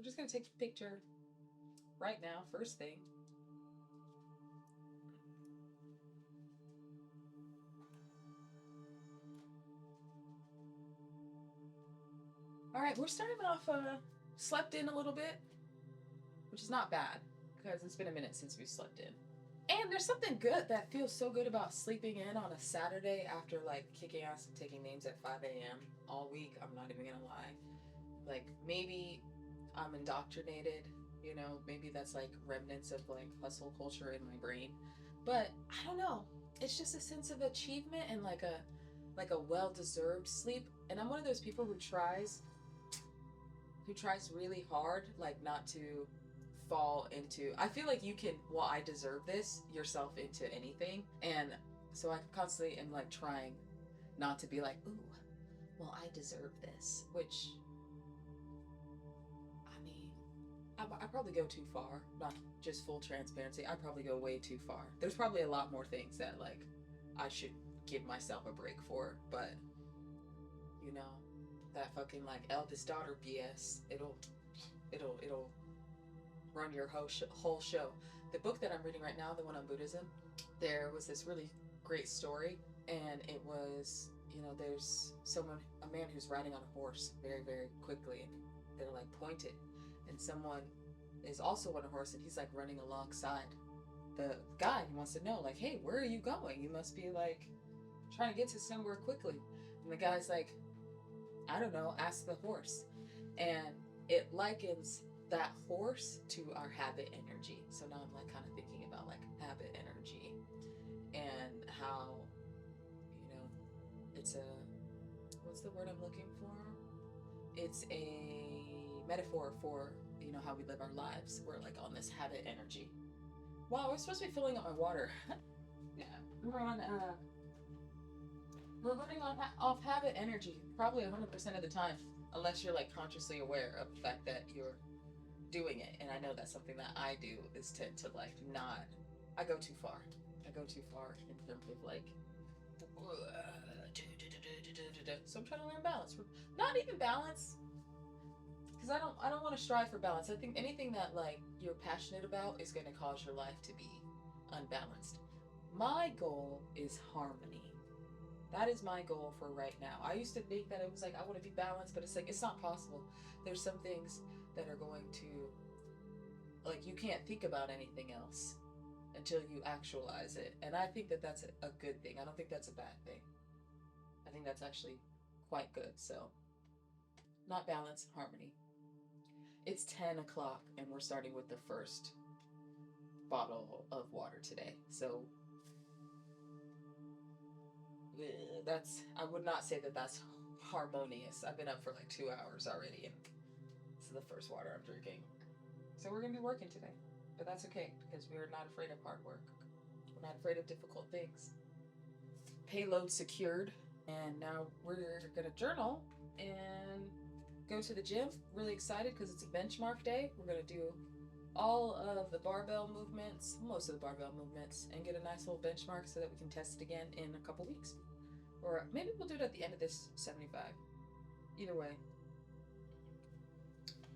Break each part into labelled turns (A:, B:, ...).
A: just gonna take a picture right now, first thing. All right, we're starting off, slept in a little bit, which is not bad because it's been a minute since we slept in. And there's something good that feels so good about sleeping in on a Saturday after like kicking ass and taking names at 5 a.m. all week. I'm not even gonna lie. Like maybe I'm indoctrinated, you know, maybe that's like remnants of like hustle culture in my brain. But I don't know. It's just a sense of achievement and like a well-deserved sleep. And I'm one of those people who tries really hard like not to fall into, I feel like you can, well, I deserve this yourself into anything. And so I constantly am like trying not to be like, ooh, well, I deserve this, which I mean, I probably go too far. Not just full transparency. I probably go way too far. There's probably a lot more things that like I should give myself a break for, but you know, that fucking like eldest daughter BS. It'll run your whole show. The book that I'm reading right now, the one on Buddhism, there was this really great story, and it was, you know, there's a man who's riding on a horse very, very quickly, and they're like pointed, and someone is also on a horse, and he's like running alongside the guy. He wants to know, like, hey, where are you going? You must be like trying to get to somewhere quickly. And the guy's like, I don't know, ask the horse. And it likens that horse to our habit energy. So now I'm like kind of thinking about like habit energy and how, you know, it's a, what's the word I'm looking for? It's a metaphor for, you know, how we live our lives. We're like on this habit energy. Wow, we're supposed to be filling up my water. Yeah, we're running on off habit energy probably 100% of the time, unless you're like consciously aware of the fact that you're doing it. And I know that's something that I do is tend to like not. I go too far. I go too far in terms of like. So I'm trying to learn balance. Not even balance, because I don't want to strive for balance. I think anything that like you're passionate about is going to cause your life to be unbalanced. My goal is harmony. That is my goal for right now. I used to think that it was like I want to be balanced, but it's like it's not possible. There's some things that are going to, like, you can't think about anything else until you actualize it. And I think that that's a good thing. I don't think that's a bad thing. I think that's actually quite good. So, not balance, harmony. It's 10 o'clock and we're starting with the first bottle of water today. So, that's, I would not say that that's harmonious. I've been up for like 2 hours already and this is the first water I'm drinking. So we're going to be working today. But that's okay because we're not afraid of hard work. We're not afraid of difficult things. Payload secured. And now we're going to journal and go to the gym. Really excited because it's a benchmark day. We're going to do all of the barbell movements, most of the barbell movements, and get a nice little benchmark so that we can test it again in a couple weeks. Or maybe we'll do it at the end of this 75. Either way,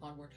A: onward.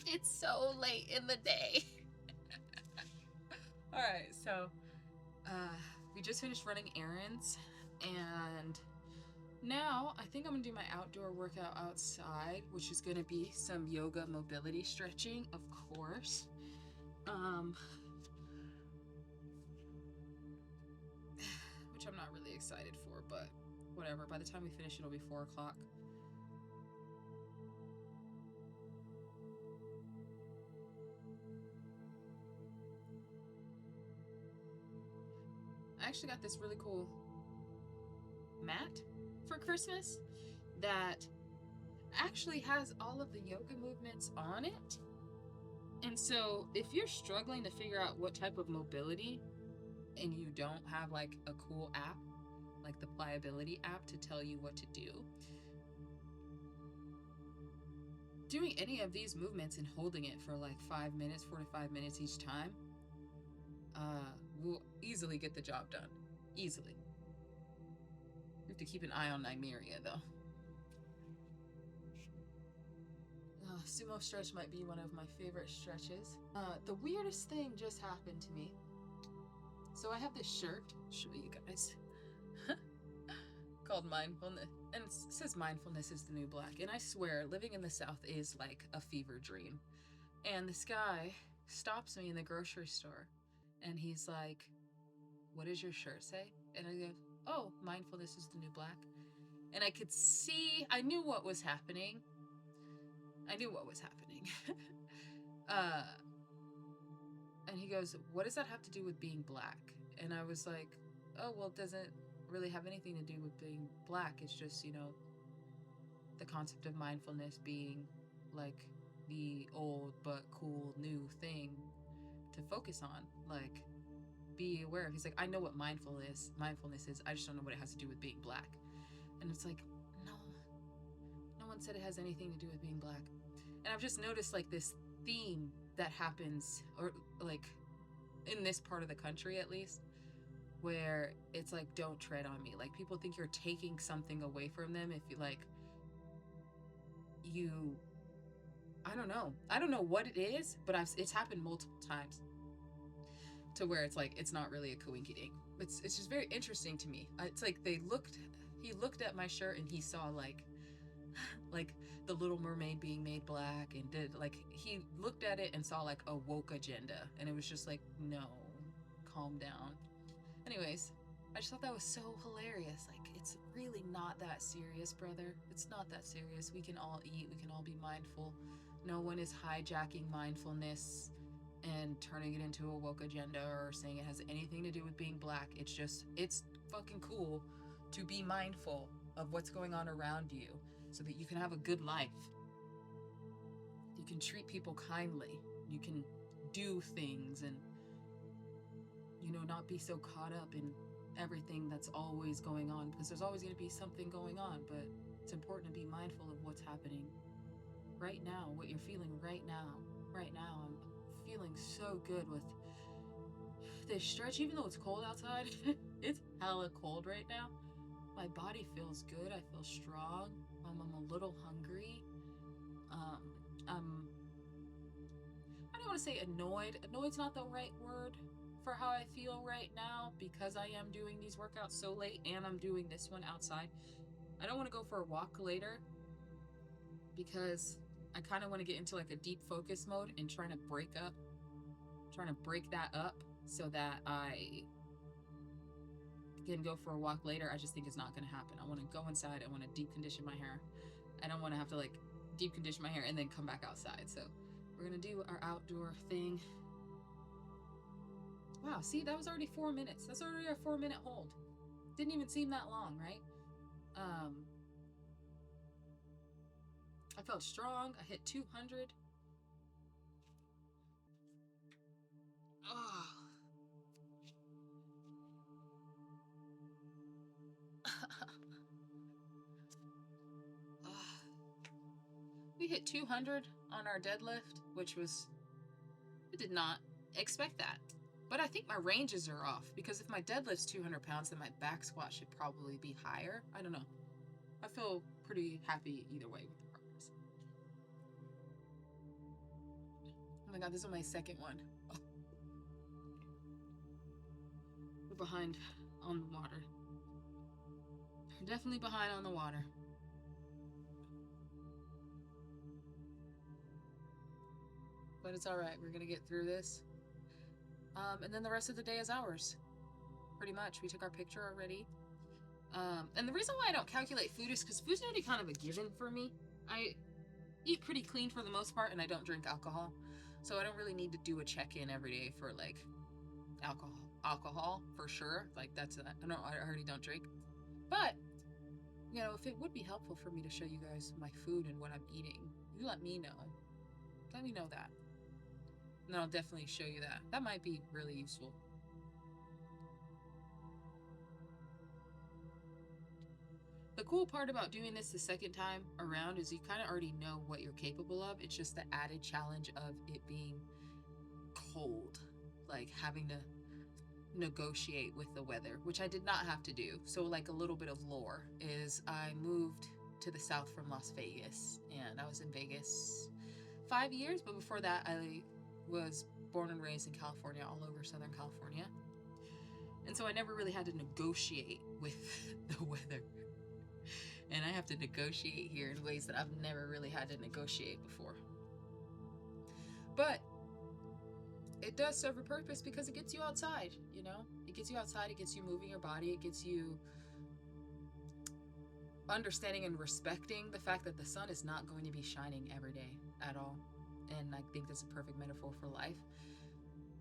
A: It's so late in the day. All right, so we just finished running errands, and now I think I'm gonna do my outdoor workout outside, which is gonna be some yoga mobility stretching, of course. Which I'm not really excited for, but whatever. By the time we finish, it'll be 4 o'clock. I actually got this really cool mat for Christmas that actually has all of the yoga movements on it. And so if you're struggling to figure out what type of mobility and you don't have like a cool app, like the Pliability app to tell you what to do, doing any of these movements and holding it for like 5 minutes, 4 to 5 minutes each time, will easily get the job done. Easily. You have to keep an eye on Nymeria though. Sumo stretch might be one of my favorite stretches. The weirdest thing just happened to me. So I have this shirt, I'll show you guys, called Mindfulness, and it says mindfulness is the new black. And I swear, living in the South is like a fever dream. And this guy stops me in the grocery store, and he's like, "What does your shirt say?" And I go, "Oh, mindfulness is the new black." And I could see, I knew what was happening. And he goes, "What does that have to do with being black?" And I was like, "Oh, well, it doesn't really have anything to do with being black. It's just, the concept of mindfulness being like the old but cool new thing to focus on, like be aware of." He's like, "I know what mindfulness is. I just don't know what it has to do with being black." And it's like, no one said it has anything to do with being black. And I've just noticed like this theme that happens, or like in this part of the country at least, where it's like, don't tread on me. Like people think you're taking something away from them if you like, I don't know what it is, but it's happened multiple times to where it's like, it's not really a coinky-dink. It's just very interesting to me. It's like he looked at my shirt and he saw like the Little Mermaid being made black, and he looked at it and saw like a woke agenda, and it was just like, no, calm down. Anyways, I just thought that was so hilarious. Like, it's really not that serious, brother. It's not that serious. We can all eat, we can all be mindful. No one is hijacking mindfulness and turning it into a woke agenda or saying it has anything to do with being black. It's fucking cool to be mindful of what's going on around you so that you can have a good life. You can treat people kindly. You can do things and, not be so caught up in everything that's always going on, because there's always going to be something going on, but it's important to be mindful of what's happening right now, what you're feeling right now. Right now, I'm feeling so good with this stretch, even though it's cold outside. It's hella cold right now. My body feels good. I feel strong. I'm a little hungry. I don't want to say annoyed. Annoyed's not the right word for how I feel right now, because I am doing these workouts so late and I'm doing this one outside. I don't want to go for a walk later because I kind of want to get into like a deep focus mode and trying to break that up so that I can go for a walk later. I just think it's not going to happen. I want to go inside. I want to deep condition my hair. I don't want to have to like deep condition my hair and then come back outside. So we're going to do our outdoor thing. Wow, see, that was already 4 minutes. That's already a 4-minute hold. Didn't even seem that long, right? I felt strong. I hit 200. Oh. We hit 200 on our deadlift, which was, I did not expect that. But I think my ranges are off, because if my deadlift's 200 pounds, then my back squat should probably be higher. I don't know. I feel pretty happy either way with the progress. Oh my god, this is my second one. Oh. We're behind on the water. We're definitely behind on the water. But it's alright, we're gonna get through this. And then the rest of the day is ours. Pretty much. We took our picture already. And the reason why I don't calculate food is because food's already kind of a given for me. I eat pretty clean for the most part, and I don't drink alcohol. So I don't really need to do a check-in every day for, like, alcohol for sure. Like, that's, I already don't drink. But, you know, if it would be helpful for me to show you guys my food and what I'm eating, you let me know. Let me know that. And I'll definitely show you that. That might be really useful. The cool part about doing this the second time around is you kind of already know what you're capable of. It's just the added challenge of it being cold, like having to negotiate with the weather, which I did not have to do. So, like, a little bit of lore is I moved to the south from Las Vegas, and I was in Vegas 5 years, but before that I was born and raised in California, all over Southern California. And so I never really had to negotiate with the weather. And I have to negotiate here in ways that I've never really had to negotiate before. But it does serve a purpose because it gets you outside, you know? It gets you outside, it gets you moving your body, it gets you understanding and respecting the fact that the sun is not going to be shining every day at all. And I think that's a perfect metaphor for life.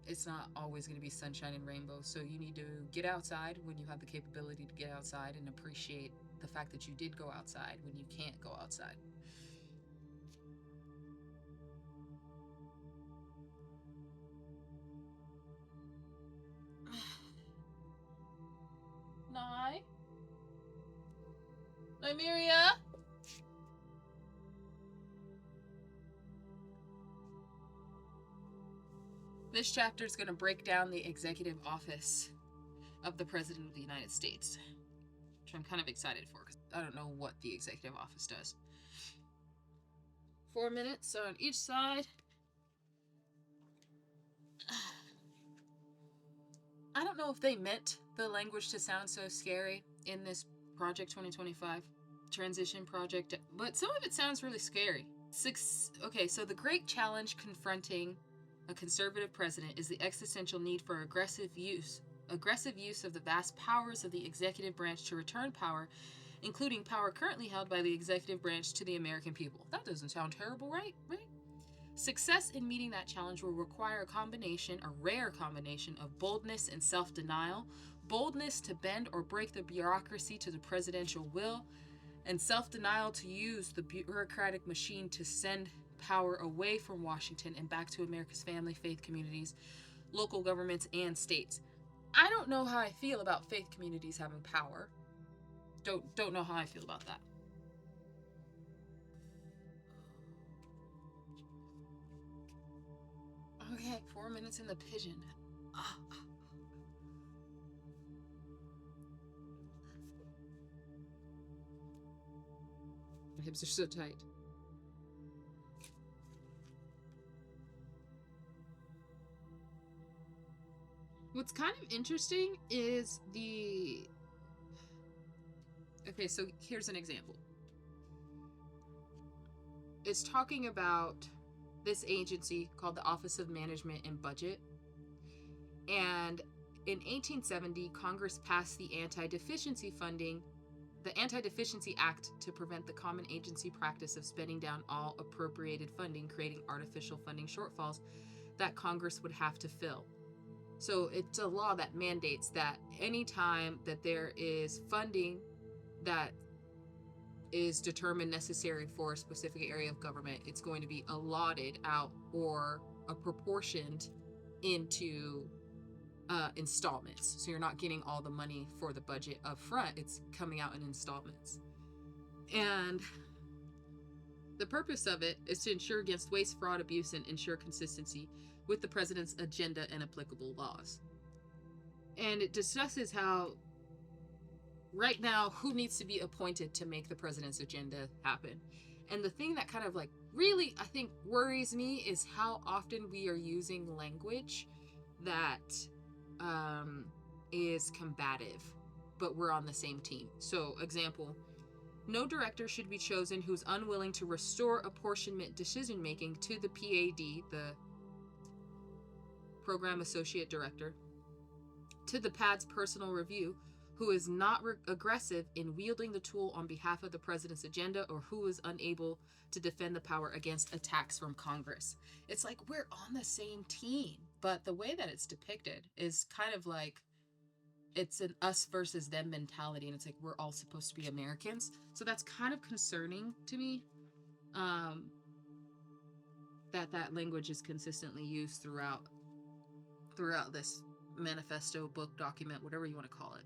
A: It's not always going to be sunshine and rainbows, so you need to get outside when you have the capability to get outside and appreciate the fact that you did go outside when you can't go outside. Nye? Nymeria? This chapter is going to break down the executive office of the President of the United States, which I'm kind of excited for because I don't know what the executive office does. 4 minutes on each side. I don't know if they meant the language to sound so scary in this Project 2025 transition project, but some of it sounds really scary. Okay, so the great challenge confronting a conservative president is the existential need for aggressive use of the vast powers of the executive branch to return power, including power currently held by the executive branch, to the American people. That doesn't sound terrible, right? Success in meeting that challenge will require a rare combination of boldness and self-denial, boldness to bend or break the bureaucracy to the presidential will, and self-denial to use the bureaucratic machine to send power away from Washington and back to America's family, faith communities, local governments, and states. I don't know how I feel about faith communities having power. Don't know how I feel about that. Okay, 4 minutes in the pigeon. My hips are so tight. What's kind of interesting is okay, so here's an example. It's talking about this agency called the Office of Management and Budget. And in 1870, Congress passed the Anti-Deficiency Act to prevent the common agency practice of spending down all appropriated funding, creating artificial funding shortfalls that Congress would have to fill. So it's a law that mandates that anytime that there is funding that is determined necessary for a specific area of government, it's going to be allotted out or proportioned into installments. So you're not getting all the money for the budget up front, it's coming out in installments. And the purpose of it is to ensure against waste, fraud, abuse, and ensure consistency with the president's agenda and applicable laws. And it discusses how right now who needs to be appointed to make the president's agenda happen. And the thing that kind of like really, I think, worries me is how often we are using language that um, is combative, but we're on the same team. So, example, no director should be chosen who's unwilling to restore apportionment decision making to the PAD, the Program Associate Director, to the PAD's personal review, who is not aggressive in wielding the tool on behalf of the president's agenda or who is unable to defend the power against attacks from Congress. It's like we're on the same team, but the way that it's depicted is kind of like it's an us versus them mentality, and it's like we're all supposed to be Americans. So that's kind of concerning to me. Um, that language is consistently used throughout this manifesto, book, document, whatever you want to call it.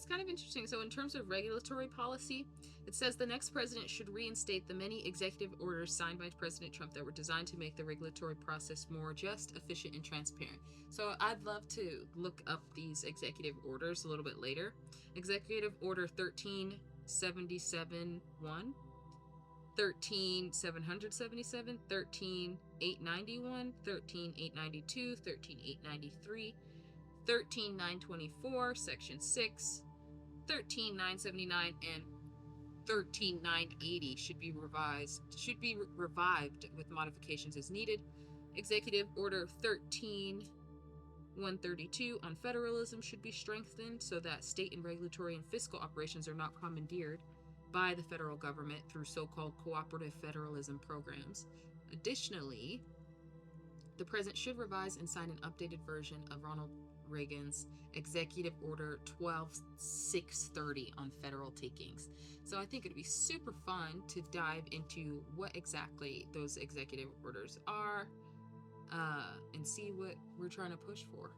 A: It's kind of interesting. So, in terms of regulatory policy, it says the next president should reinstate the many executive orders signed by President Trump that were designed to make the regulatory process more just, efficient, and transparent. So, I'd love to look up these executive orders a little bit later. Executive Order 1377 1, 13777, 13891, 13892, 13893, 13924, Section 6, 13979, and 13980 should be revived with modifications as needed. Executive Order 13132 on federalism should be strengthened so that state and regulatory and fiscal operations are not commandeered by the federal government through so-called cooperative federalism programs. Additionally, the president should revise and sign an updated version of Ronald Reagan's Executive Order 12630 on federal takings. So I think it'd be super fun to dive into what exactly those executive orders are and see what we're trying to push for.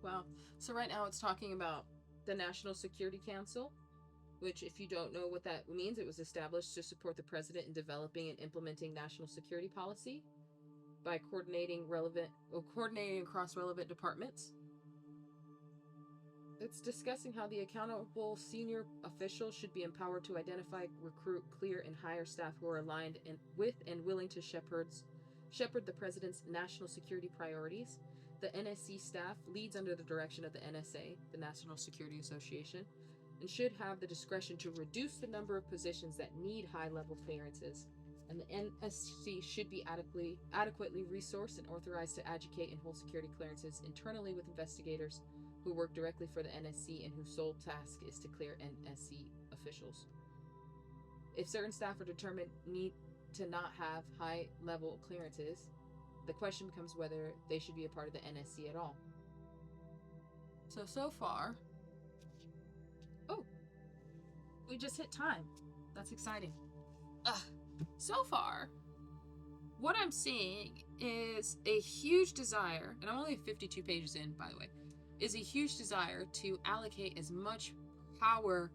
A: Well, so right now it's talking about the National Security Council, which, if you don't know what that means, it was established to support the president in developing and implementing national security policy by coordinating across relevant departments. It's discussing how the accountable senior officials should be empowered to identify, recruit, clear, and hire staff who are aligned with and willing to shepherd the president's national security priorities. The NSC staff leads under the direction of the NSA, the National Security Association, and should have the discretion to reduce the number of positions that need high-level clearances. And the NSC should be adequately resourced and authorized to educate and hold security clearances internally with investigators who work directly for the NSC and whose sole task is to clear NSC officials. If certain staff are determined need to not have high-level clearances, the question becomes whether they should be a part of the NSC at all. So far, we just hit time. That's exciting. So far, what I'm seeing is a huge desire, and I'm only 52 pages in, by the way, is a huge desire to allocate as much power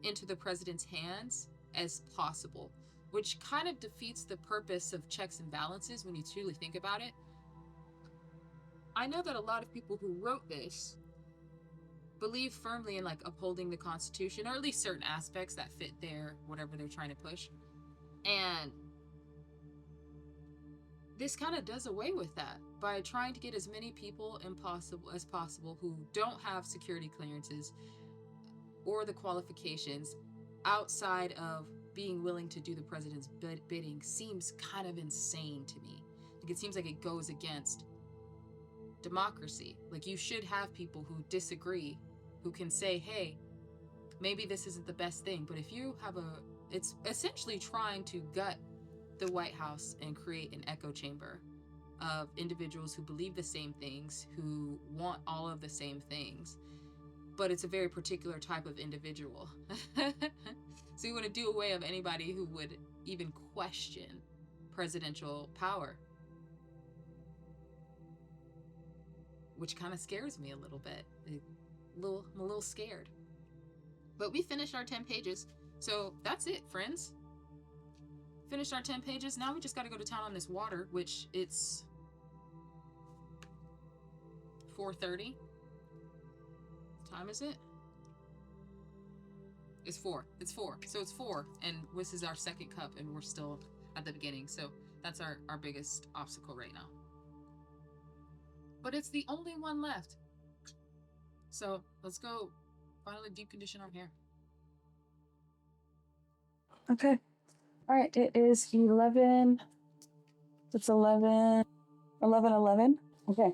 A: into the president's hands as possible, which kind of defeats the purpose of checks and balances when you truly think about it. I know that a lot of people who wrote this believe firmly in like upholding the Constitution, or at least certain aspects that fit their whatever they're trying to push. And this kind of does away with that by trying to get as many people as possible who don't have security clearances or the qualifications outside of being willing to do the president's bidding seems kind of insane to me. Like, it seems like it goes against democracy. Like, you should have people who disagree, who can say, hey, maybe this isn't the best thing, but if you have it's essentially trying to gut the White House and create an echo chamber of individuals who believe the same things, who want all of the same things, but it's a very particular type of individual. So you want to do away with anybody who would even question presidential power, which kind of scares me a little bit. I'm a little scared. But we finished our 10 pages, so that's it, friends. Finished our 10 pages. Now we just got to go to town on this water, which it's 4:30. What time is it? It's 4. It's 4. So it's 4, and this is our second cup, and we're still at the beginning. So that's our biggest obstacle right now. But it's the only one left. So let's go finally deep condition our hair.
B: Okay. All right. It is 11. It's 11. 11:11. Okay.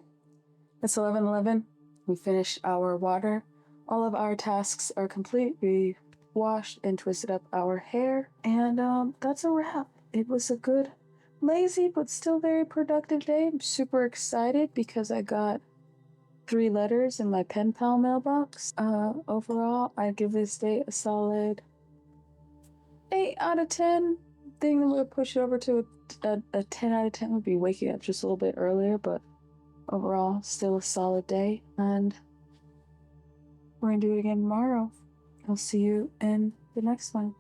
B: It's 11:11. We finished our water. All of our tasks are complete. We washed and twisted up our hair, and that's a wrap. It was a good, lazy but still very productive day. I'm super excited because I got 3 letters in my pen pal mailbox. Overall, I'd give this day a solid 8 out of 10. Thing that would push it over to a 10 out of 10 would be waking up just a little bit earlier, but overall, still a solid day, and we're gonna do it again tomorrow. I'll see you in the next one.